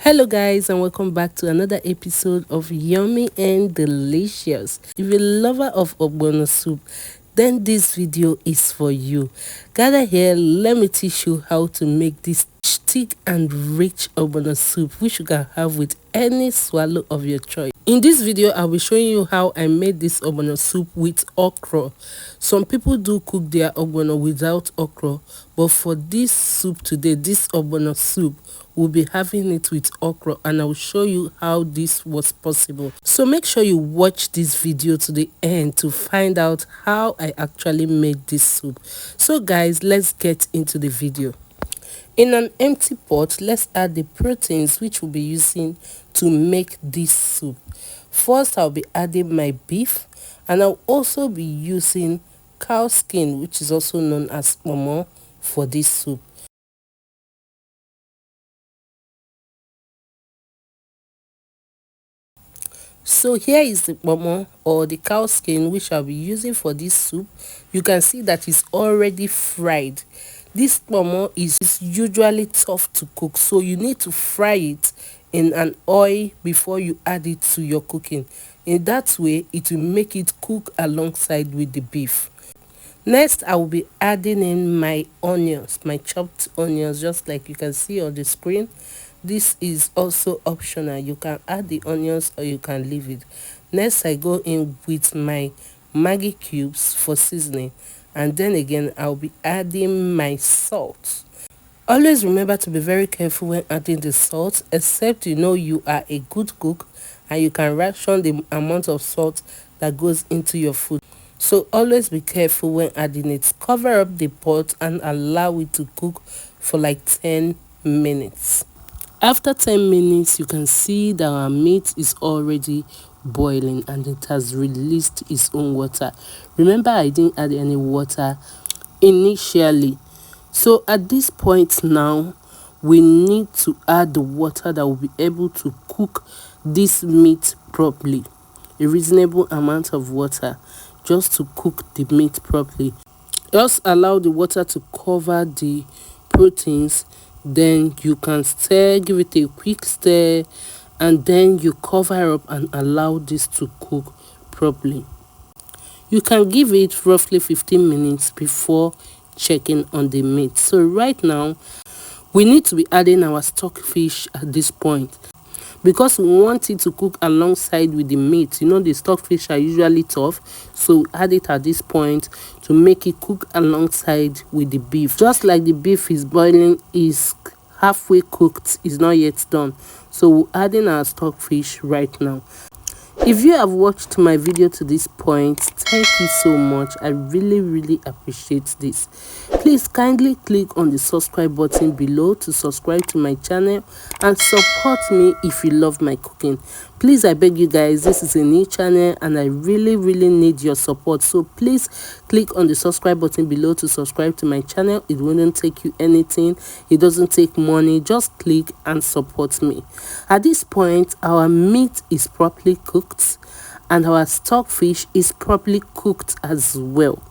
Hello guys, and welcome back to another episode of Yummy and Delicious. If you're a lover of Ogbono soup, then this video is for you. Gather here, let me teach you how to make this thick and rich Ogbono soup, which you can have with any swallow of your choice. In this video, I'll be showing you how I made this Ogbono soup with okra. Some people do cook their Ogbono without okra, but for this soup today, this Ogbono soup, we'll be having it with okra, and I will show you how this was possible. So make sure you watch this video to the end to find out how I actually made this soup. So guys, let's get into the video. In an empty pot, let's add the proteins which we'll be using to make this soup. First, I'll be adding my beef, and I'll also be using cow skin, which is also known as Pomo, for this soup. So here is the pomo, or the cow skin, which I'll be using for this soup. You can see that it's already fried. This pomo is usually tough to cook, so you need to fry it in an oil before you add it to your cooking. In that way, it will make it cook alongside with the beef. Next, I will be adding in my onions, my chopped onions, just like you can see on the screen. This is also optional. You can add the onions or you can leave it. Next, I go in with my Maggie cubes for seasoning, and then again I'll be adding my salt. Always remember to be very careful when adding the salt, except you know you are a good cook and you can ration the amount of salt that goes into your food. So always be careful when adding it. Cover up the pot and allow it to cook for like 10 minutes. After 10 minutes, you can see that our meat is already boiling and it has released its own water. Remember, I didn't add any water initially. So at this point now, we need to add the water that will be able to cook this meat properly. A reasonable amount of water just to cook the meat properly. Just allow the water to cover the proteins, then you can stir, give it a quick stir, and then you cover up and allow this to cook properly. You can give it roughly 15 minutes before checking on the meat. So right now, we need to be adding our stockfish at this point, because we want it to cook alongside with the meat. You know, the stockfish are usually tough, so add it at this point to make it cook alongside with the beef. Just like the beef is boiling, is halfway cooked, is not yet done, so we're adding our stockfish right now. If you have watched my video to this point, thank you so much. I really appreciate this. Please kindly click on the subscribe button below to subscribe to my channel and support me if you love my cooking. Please, I beg you guys, this is a new channel and I really need your support. So please click on the subscribe button below to subscribe to my channel. It wouldn't take you anything. It doesn't take money. Just click and support me. At this point, our meat is properly cooked and our stockfish is properly cooked as well.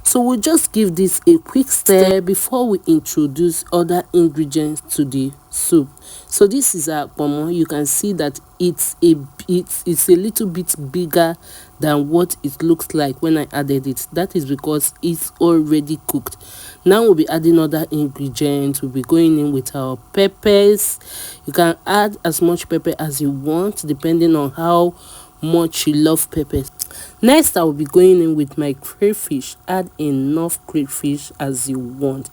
So we'll just give this a quick stir before we introduce other ingredients to the soup. So this is our pomo. You can see that it's a little bit bigger than what it looks like when I added it. That is because it's already cooked. Now we'll be adding other ingredients. We'll be going in with our peppers. You can add as much pepper as you want depending on how much you love peppers. Next, I will be going in with my crayfish. Add enough crayfish as you want.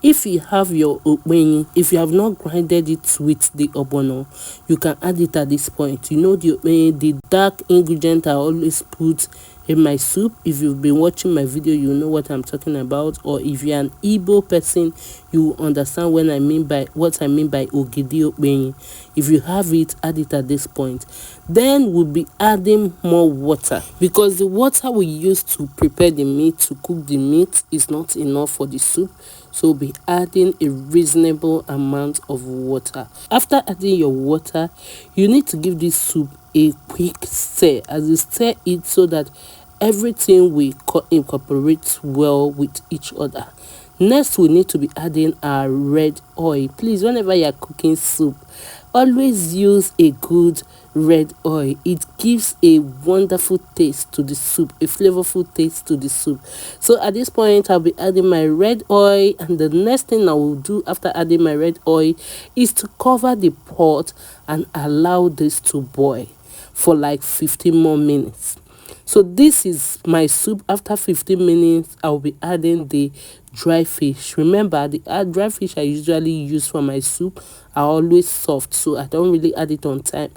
If you have your okpenye, if you have not grinded it with the ogbono, you can add it at this point. You know, the okpenye, the dark ingredient I always put in my soup. If you've been watching my video, you know what I'm talking about. Or if you're an Igbo person, you understand what I mean by ogidi okpenye. If you have it, add it at this point. Then we'll be adding more water, because the water we use to prepare the meat, to cook the meat, is not enough for the soup. So we'll be adding a reasonable amount of water. After adding your water, you need to give this soup a quick stir. As you stir it, so that everything will incorporate well with each other. Next, we need to be adding our red oil. Please, whenever you are cooking soup, Always use a good red oil. It gives a wonderful taste to the soup, a flavorful taste to the soup. So at this point, I'll be adding my red oil, and the next thing I will do after adding my red oil is to cover the pot and allow this to boil for like 15 more minutes. So this is my soup. After 15 minutes, I'll be adding the dry fish. Remember, the dry fish I usually use for my soup are always soft, so I don't really add it on time.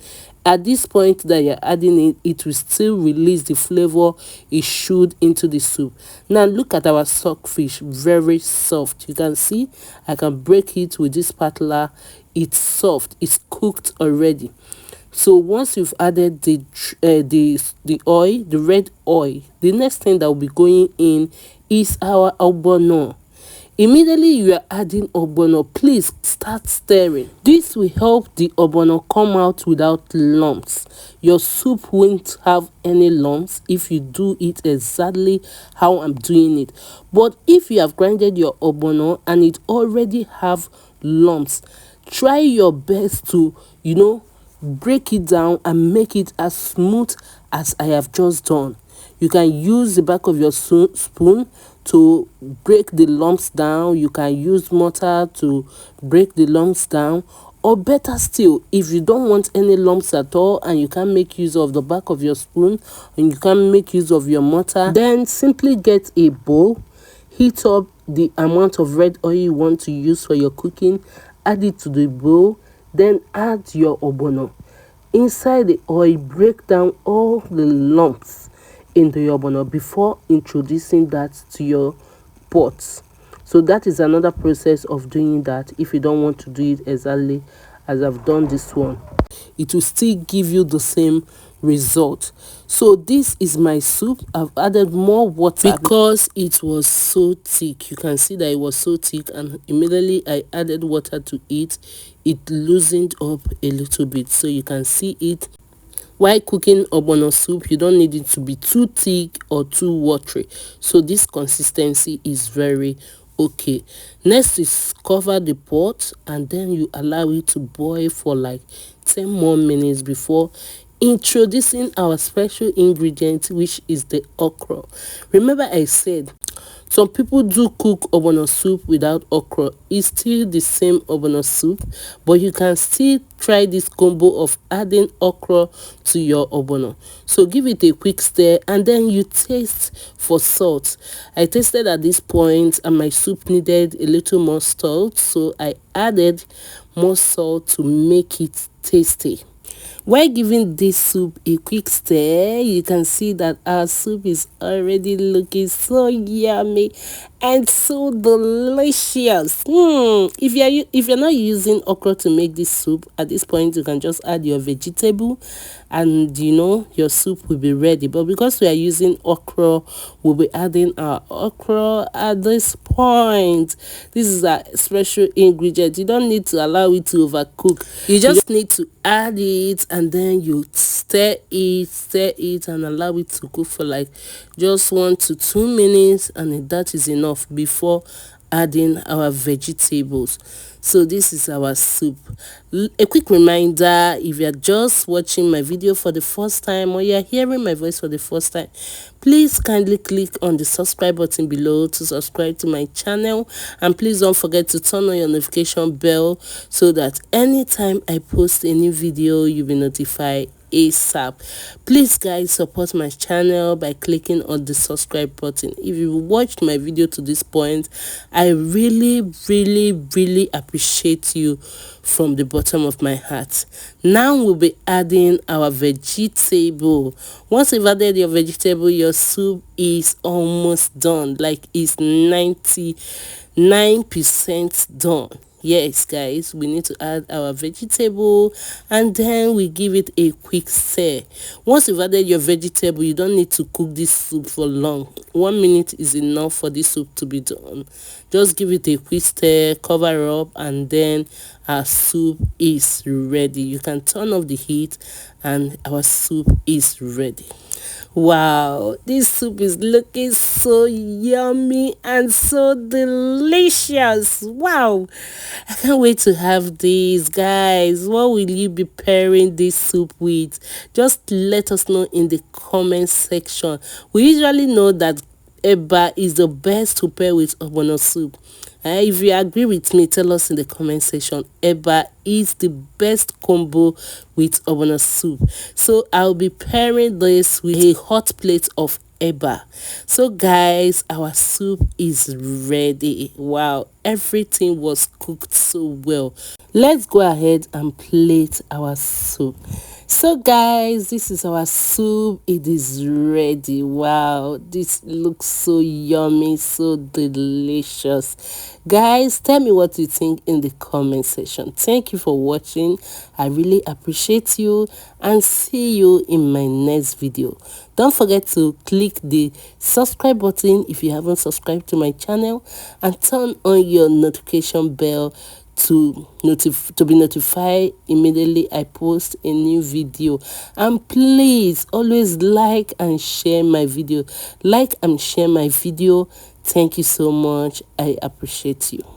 At this point that you're adding it, it will still release the flavor it should into the soup. Now look at our stockfish, very soft. You can see I can break it with this spatula. It's soft, it's cooked already. So once you've added the oil, the red oil, the next thing that will be going in is our ogbono. Immediately you are adding ogbono, please start stirring. This will help the ogbono come out without lumps. Your soup won't have any lumps if you do it exactly how I'm doing it. But if you have grinded your ogbono and it already have lumps, try your best to, break it down and make it as smooth as I have just done. You can use the back of your spoon to break the lumps down. You can use mortar to break the lumps down. Or better still, if you don't want any lumps at all and you can make use of the back of your spoon and you can make use of your mortar, then simply get a bowl, heat up the amount of red oil you want to use for your cooking, add it to the bowl, then add your ogbono. Inside the oil, break down all the lumps in the ogbono before introducing that to your pot. So that is another process of doing that if you don't want to do it exactly as I've done this one. It will still give you the same result. So this is my soup. I've added more water because it was so thick. You can see that it was so thick, and immediately I added water to it. It loosened up a little bit, so you can see it. While cooking ogbono soup, you don't need it to be too thick or too watery. So this consistency is very okay. Next is cover the pot and then you allow it to boil for like 10 more minutes before introducing our special ingredient, which is the okra. Remember I said some people do cook ogbono soup without okra. It's still the same ogbono soup, but you can still try this combo of adding okra to your ogbono. So give it a quick stir and then you taste for salt. I tasted at this point and my soup needed a little more salt, so I added more salt to make it tasty. While giving this soup a quick stir, you can see that our soup is already looking so yummy and so delicious. If you're not using okra to make this soup, at this point you can just add your vegetable and your soup will be ready. But because we are using okra, we'll be adding our okra at this point. This is a special ingredient. You don't need to allow it to overcook. You just need to add it and then you stir it and allow it to cook for like just 1 to 2 minutes, and that is enough before adding our vegetables. So this is our soup. A quick reminder, if you're just watching my video for the first time or you're hearing my voice for the first time, please kindly click on the subscribe button below to subscribe to my channel, and please don't forget to turn on your notification bell so that anytime I post a new video you'll be notified ASAP. Please guys, support my channel by clicking on the subscribe button. If you watched my video to this point, I really appreciate you from the bottom of my heart. Now we'll be adding our vegetable. Once you've added your vegetable, your soup is almost done, like it's 99% done. Yes guys, we need to add our vegetable and then we give it a quick stir. Once you've added your vegetable, you don't need to cook this soup for long. 1 minute is enough for this soup to be done. Just give it a quick stir, cover up, and then our soup is ready. You can turn off the heat and our soup is ready. Wow, this soup is looking so yummy and so delicious. Wow, I can't wait to have this, guys. What will you be pairing this soup with? Just let us know in the comment section. We usually know that eba is the best to pair with ogbono soup. If you agree with me, tell us in the comment section. Eba is the best combo with ogbono soup. So I'll be pairing this with a hot plate of eba. So guys, our soup is ready. Wow, everything was cooked so well. Let's go ahead and plate our soup. So guys, this is our soup. It is ready. Wow, this looks so yummy, so delicious. Guys, tell me what you think in the comment section. Thank you for watching. I really appreciate you, and see you in my next video. Don't forget to click the subscribe button if you haven't subscribed to my channel, and turn on your notification bell to be notified immediately I post a new video. And please always like and share my video. Like and share my video. Thank you so much. I appreciate you.